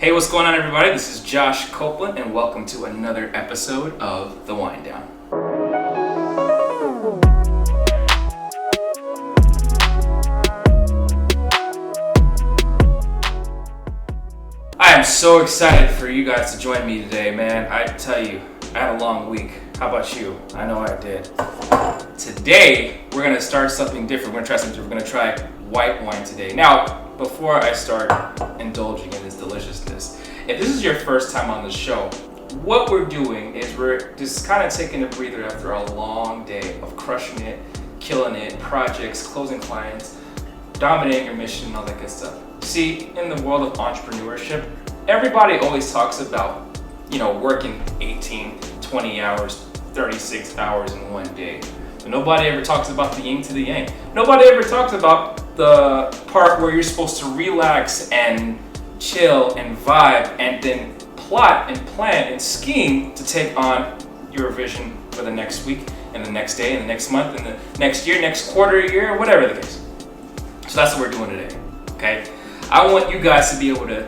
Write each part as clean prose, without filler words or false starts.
Hey, what's going on, everybody? This is Josh Copeland, and welcome to another episode of The Wind Down. I am so excited for you guys to join me today, man. I tell you, I had a long week. How about you? I know I did. Today, we're gonna start something different. We're gonna try something different. We're gonna try white wine today. Now, before I start indulging in this deliciousness, if this is your first time on the show, what we're doing is we're just kind of taking a breather after a long day of crushing it, killing it, projects, closing clients, dominating your mission, and all that good stuff. See, in the world of entrepreneurship, everybody always talks about, working 18, 20 hours, 36 hours in one day. But nobody ever talks about the yin to the yang. Nobody ever talks about the part where you're supposed to relax and chill and vibe and then plot and plan and scheme to take on your vision for the next week and the next day and the next month and the next year, next quarter, year, whatever the case. So that's what we're doing today, okay? I want you guys to be able to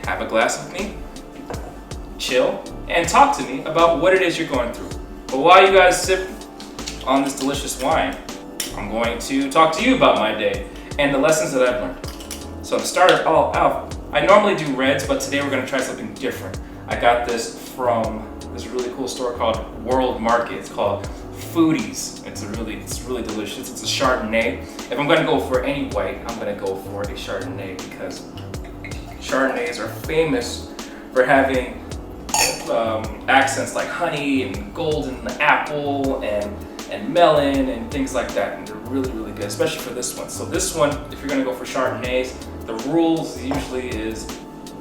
have a glass with me, chill, and talk to me about what it is you're going through. But while you guys sip on this delicious wine, I'm going to talk to you about my day and the lessons that I've learned. So to start it all out, I normally do reds, but today we're going to try something different. I got this from this really cool store called World Market. It's called Foodies. It's really delicious. It's a Chardonnay. If I'm going to go for any white, I'm going to go for a Chardonnay because Chardonnays are famous for having accents like honey and golden apple and melon and things like that, and they're really good, especially for this one. So this one, if you're gonna go for Chardonnays, the rules usually is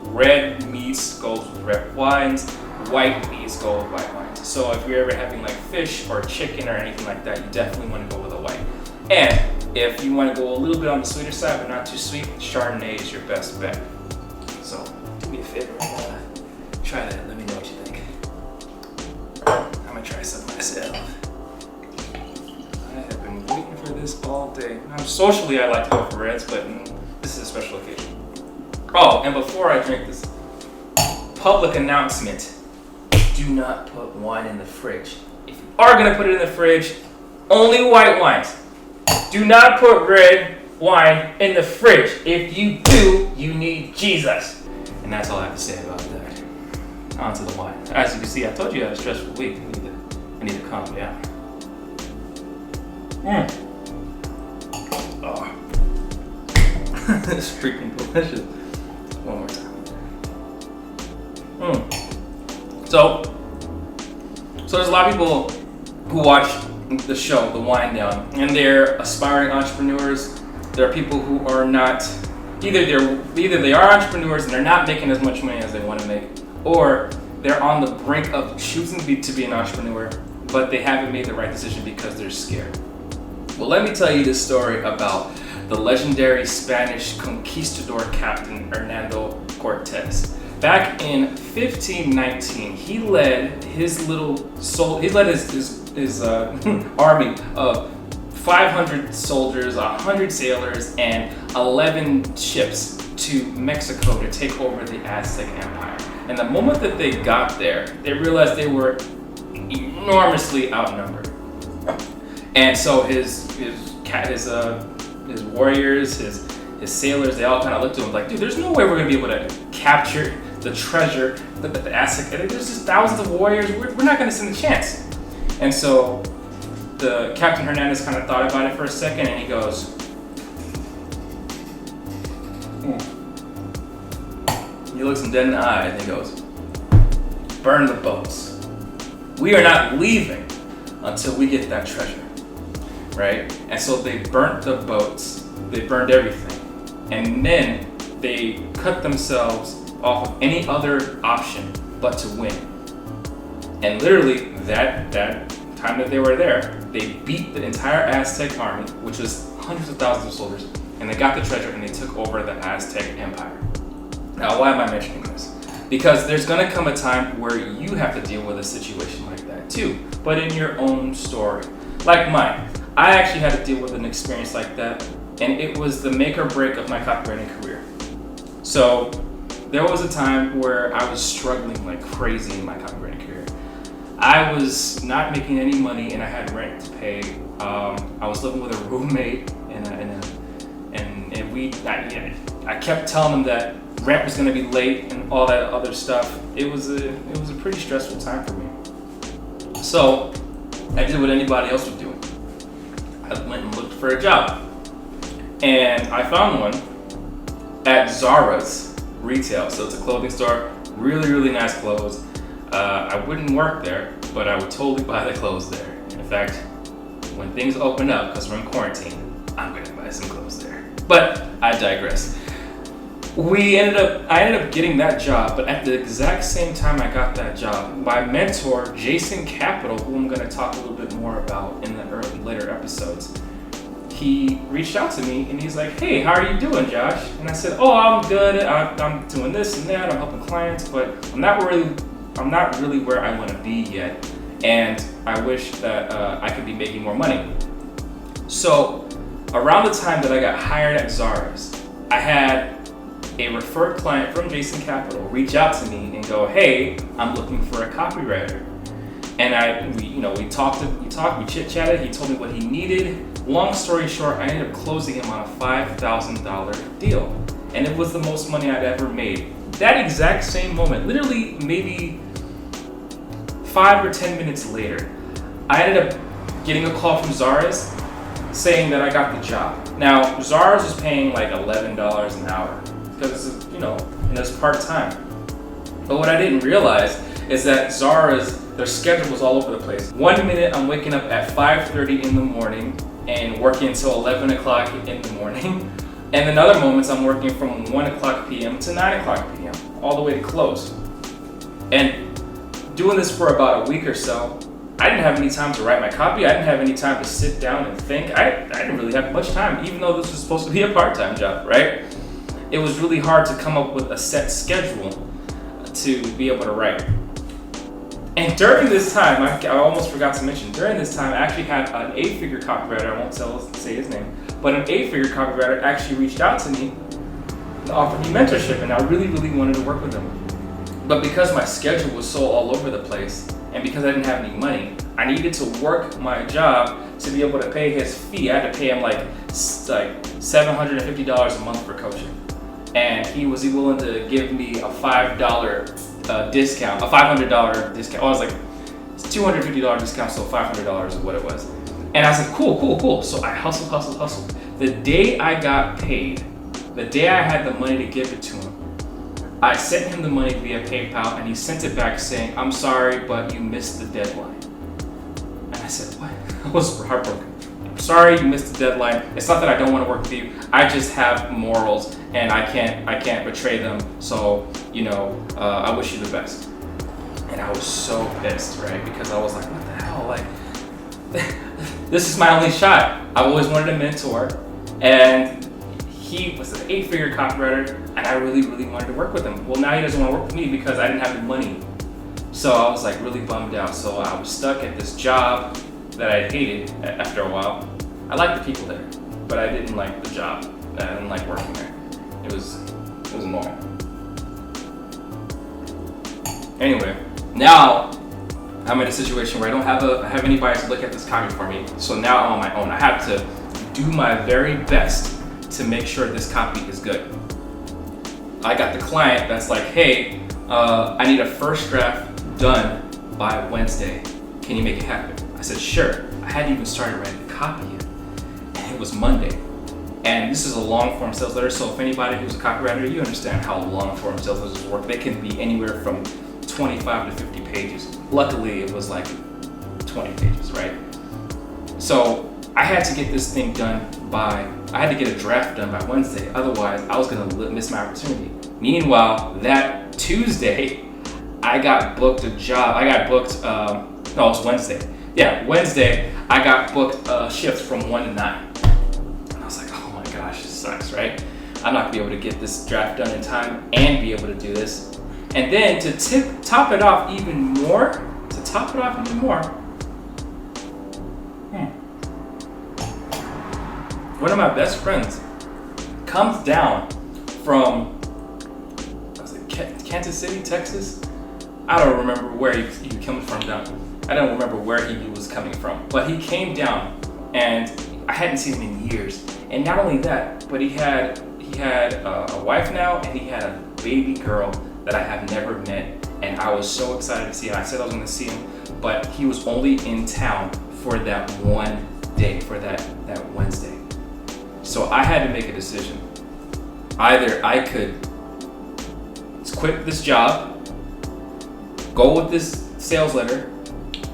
red meats goes with red wines, white meats go with white wines. So if you're ever having like fish or chicken or anything like that, you definitely want to go with a white. And if you want to go a little bit on the sweeter side but not too sweet, Chardonnay is your best bet. So do me a favor and try that. Let me know what you think. I'm gonna try some myself. I have been waiting for this all day. Now, socially, I like to go for reds, but this is a special occasion. Oh, and before I drink this, public announcement: do not put wine in the fridge. If you are gonna put it in the fridge, only white wines. Do not put red wine in the fridge. If you do, you need Jesus. And that's all I have to say about that. On to the wine. As you can see, I told you I had a stressful week. I need to calm down. Oh. It's freaking delicious. One more time. So there's a lot of people who watch the show, The Wind Down, and they're aspiring entrepreneurs. There are people who are not. Either they are entrepreneurs and they're not making as much money as they want to make, or they're on the brink of choosing to be an entrepreneur, but they haven't made the right decision because they're scared. Well, let me tell you this story about the legendary Spanish conquistador captain Hernando Cortez. Back in 1519, he led his army of 500 soldiers, 100 sailors, and 11 ships to Mexico to take over the Aztec Empire. And the moment that they got there, they realized they were enormously outnumbered. And so his warriors, his sailors, they all kind of looked at him like, dude, there's no way we're gonna be able to capture the treasure that the Aztec. There's just thousands of warriors. We're not gonna stand a chance. And so the Captain Hernandez kind of thought about it for a second, and he goes, He looks him dead in the eye, and he goes, burn the boats. We are not leaving until we get that treasure, right? And so they burnt the boats, they burned everything, and then they cut themselves off of any other option but to win. And literally, that time that they were there, they beat the entire Aztec army, which was hundreds of thousands of soldiers, and they got the treasure and they took over the Aztec Empire. Now, why am I mentioning this? Because there's gonna come a time where you have to deal with a situation like that too, but in your own story. Like mine. I actually had to deal with an experience like that, and it was the make or break of my copywriting career. So there was a time where I was struggling like crazy in my copywriting career. I was not making any money and I had rent to pay. I was living with a roommate I kept telling them that rent was going to be late and all that other stuff. It was a pretty stressful time for me. So I did what anybody else would do. I went and looked for a job, and I found one at Zara's retail. So it's a clothing store, really nice clothes. I wouldn't work there, but I would totally buy the clothes there. In fact, when things open up, because we're in quarantine, I'm gonna buy some clothes there. But I digress. I ended up getting that job, but at the exact same time I got that job, my mentor, Jason Capital, who I'm gonna talk a little bit more about in the later episodes, he reached out to me and he's like, "Hey, how are you doing, Josh?" And I said, "Oh, I'm good. I'm doing this and that. I'm helping clients, but I'm not really where I want to be yet, and I wish that I could be making more money." So around the time that I got hired at Zara's, I had a referred client from Jason Capital reach out to me and go, "Hey, I'm looking for a copywriter." And we talked, we chit-chatted. He told me what he needed. Long story short, I ended up closing him on a $5,000 deal, and it was the most money I'd ever made. That exact same moment, literally maybe 5 or 10 minutes later, I ended up getting a call from Zara's saying that I got the job. Now, Zara's was paying like $11 an hour because and it's part-time. But what I didn't realize is that Zara's, their schedule was all over the place. 1 minute I'm waking up at 5:30 in the morning and working until 11 o'clock in the morning. And in other moments I'm working from 1 o'clock p.m. to 9 o'clock p.m. all the way to close. And doing this for about a week or so, I didn't have any time to write my copy. I didn't have any time to sit down and think. I didn't really have much time, even though this was supposed to be a part-time job, right? It was really hard to come up with a set schedule to be able to write. And during this time, I almost forgot to mention, during this time I actually had an 8-figure copywriter, I won't say his name, but an 8-figure copywriter actually reached out to me and offered me mentorship, and I really wanted to work with him. But because my schedule was so all over the place, and because I didn't have any money, I needed to work my job to be able to pay his fee. I had to pay him like $750 a month for coaching. And he was willing to give me a $5 discount, a $500 discount. I was like, it's $250 discount, so $500 is what it was. And I said, cool. So I hustled. The day I got paid, the day I had the money to give it to him, I sent him the money via PayPal, and he sent it back saying, "I'm sorry, but you missed the deadline." And I said, "What?" I was heartbroken. "I'm sorry, you missed the deadline. It's not that I don't want to work with you. I just have morals, and I can't betray them. So, I wish you the best." And I was so pissed, right? Because I was like, "What the hell? Like, this is my only shot. I've always wanted a mentor, and he was an 8-figure copywriter, and I really wanted to work with him. Well, now he doesn't want to work with me because I didn't have the money." So I was like really bummed out. So I was stuck at this job that I hated after a while. I liked the people there, but I didn't like the job. I didn't like working there. It was annoying. Anyway, now I'm in a situation where I don't have anybody to look at this copy for me. So now I'm on my own. I have to do my very best to make sure this copy is good. I got the client that's like, "Hey, I need a first draft done by Wednesday. Can you make it happen?" I said, "Sure." I hadn't even started writing the copy yet, and it was Monday. And this is a long form sales letter, so if anybody who's a copywriter, you understand how long form sales letters work. They can be anywhere from 25 to 50 pages. Luckily, it was like 20 pages, right? So I had to get this thing done I had to get a draft done by Wednesday, otherwise I was gonna miss my opportunity. Meanwhile, that Tuesday, I got booked a job. It was Wednesday. Yeah, Wednesday, I got booked a shift from 1 to 9. And I was like, oh my gosh, this sucks, right? I'm not gonna be able to get this draft done in time and be able to do this. And then to top it off even more, one of my best friends comes down from, I was like Kansas City, Texas. I don't remember where he came from down. I don't remember where he was coming from, but he came down, and I hadn't seen him in years. And not only that, but he had a wife now, and he had a baby girl that I have never met, and I was so excited to see him. I said I was going to see him, but he was only in town for that one day, for that Wednesday. So I had to make a decision. Either I could quit this job, go with this sales letter,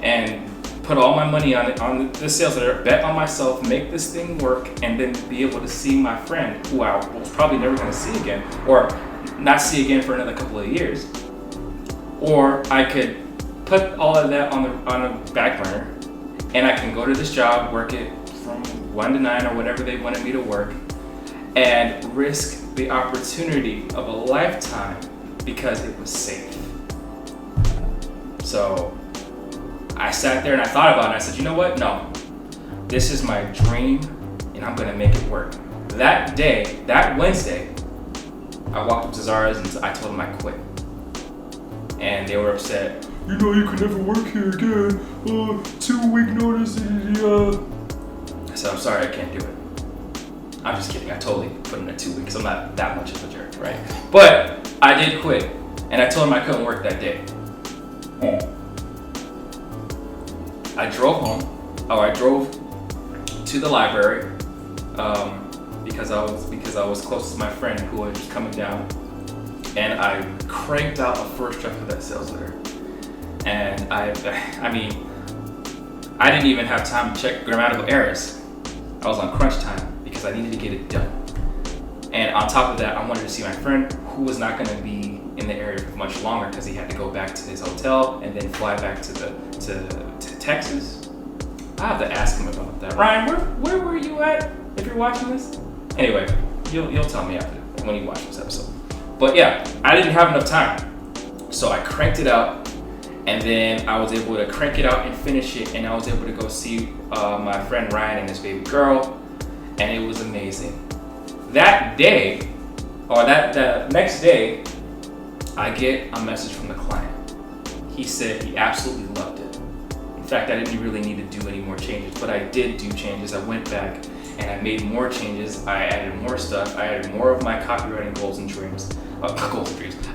and put all my money on this sales letter, bet on myself, make this thing work, and then be able to see my friend, who I was probably never going to see again, or not see again for another couple of years. Or I could put all of that on a back burner, and I can go to this job, work it from 1 to 9 or whatever they wanted me to work, and risk the opportunity of a lifetime because it was safe. So I sat there and I thought about it, and I said, you know what? No, this is my dream, and I'm gonna make it work. That day, that Wednesday, I walked up to Zara's and I told them I quit. And they were upset. You know, you can never work here again. 2-week notice. I said, I'm sorry, I can't do it. I'm just kidding. I totally put in a 2 weeks. I'm not that much of a jerk, right? But I did quit, and I told them I couldn't work that day. I drove home. I drove to the library because I was close to my friend who was just coming down, and I cranked out a first draft of that sales letter. And I mean, I didn't even have time to check grammatical errors. I was on crunch time because I needed to get it done. And on top of that, I wanted to see my friend who was not going to be in the area for much longer because he had to go back to his hotel and then fly back to Texas. I have to ask him about that. Ryan, where were you at if you're watching this? Anyway, you'll tell me after when you watch this episode. But yeah, I didn't have enough time. So I cranked it out, and then I was able to crank it out and finish it, and I was able to go see my friend Ryan and his baby girl, and it was amazing. That day, or that next day, I get a message from the client. He said he absolutely loved it. In fact, I didn't really need to do any more changes, but I did do changes. I went back and I made more changes. I added more stuff. I added more of my copywriting goals and dreams. I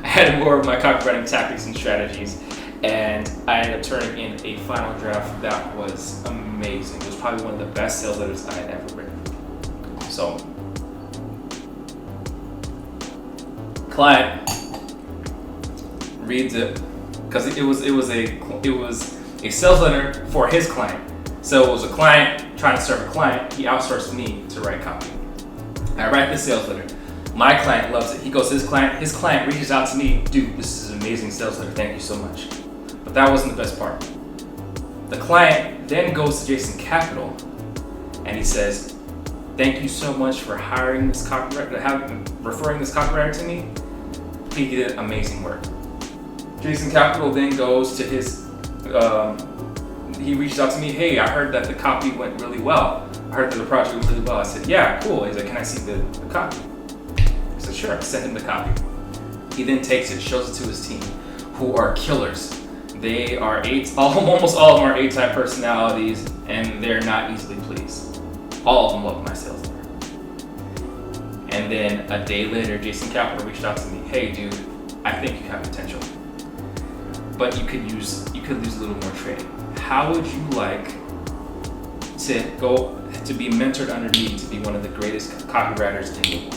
added more of my copywriting tactics and strategies, and I ended up turning in a final draft that was amazing. It was probably one of the best sales letters I had ever written. So, client reads it because it was a sales letter for his client. So it was a client trying to serve a client. He outsourced me to write copy. I write this sales letter. My client loves it. He goes to his client reaches out to me, dude, this is an amazing sales letter, thank you so much. But that wasn't the best part. The client then goes to Jason Capital and he says, thank you so much for hiring this copywriter, referring this copywriter to me. He did amazing work. Jason Capital then goes to his, he reached out to me, hey, I heard that the copy went really well. I heard that the project went really well. I said, yeah, cool. He's like, can I see the copy? I said, sure, send him the copy. He then takes it, shows it to his team, who are killers. They are almost all of them are A-type personalities, and they're not easily pleased. All of them love my sales letter. And then a day later, Jason Capital reached out to me, hey dude, I think you have potential, but you could use a little more training. How would you like to be mentored under me to be one of the greatest copywriters in the world?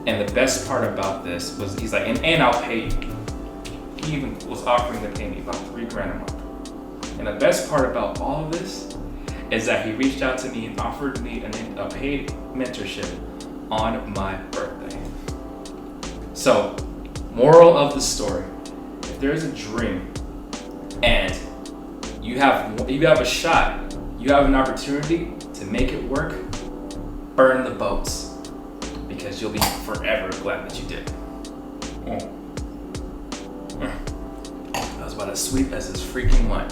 And the best part about this was he's like, and I'll pay you. He even was offering to pay me about $3,000 a month. And the best part about all of this is that he reached out to me and offered me a paid mentorship on my birthday. So, moral of the story, if there's a dream and you have a shot, you have an opportunity to make it work, burn the boats, because you'll be forever glad that you did. That was about as sweet as this freaking wine.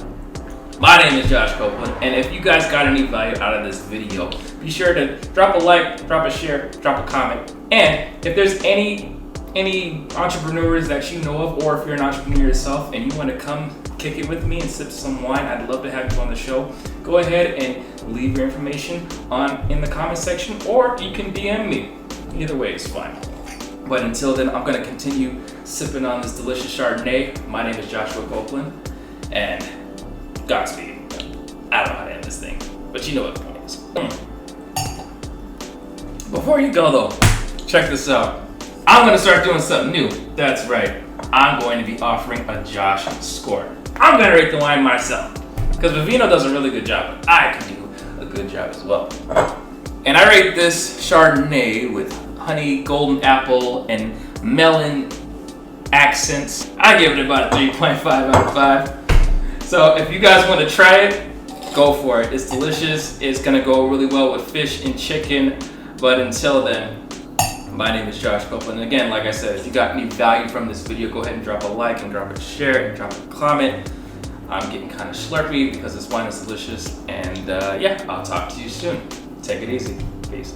My name is Josh Copeland, and if you guys got any value out of this video, be sure to drop a like, drop a share, drop a comment, and if there's any any entrepreneurs that you know of, or if you're an entrepreneur yourself and you want to come kick it with me and sip some wine, I'd love to have you on the show. Go ahead and leave your information in the comment section, or you can DM me. Either way is fine. But until then, I'm gonna continue sipping on this delicious Chardonnay. My name is Joshua Copeland, and Godspeed. I don't know how to end this thing, but you know what the point is. Before you go though, check this out. I'm gonna start doing something new. That's right. I'm going to be offering a Josh score. I'm gonna rate the wine myself, because Vivino does a really good job, but I can do a good job as well. And I rate this Chardonnay with honey, golden apple, and melon accents. I give it about a 3.5 out of 5. So if you guys want to try it, go for it. It's delicious. It's gonna go really well with fish and chicken. But until then, my name is Josh Copeland. And again, like I said, if you got any value from this video, go ahead and drop a like and drop a share and drop a comment. I'm getting kind of slurpy because this wine is delicious. And yeah, I'll talk to you soon. Take it easy. Peace.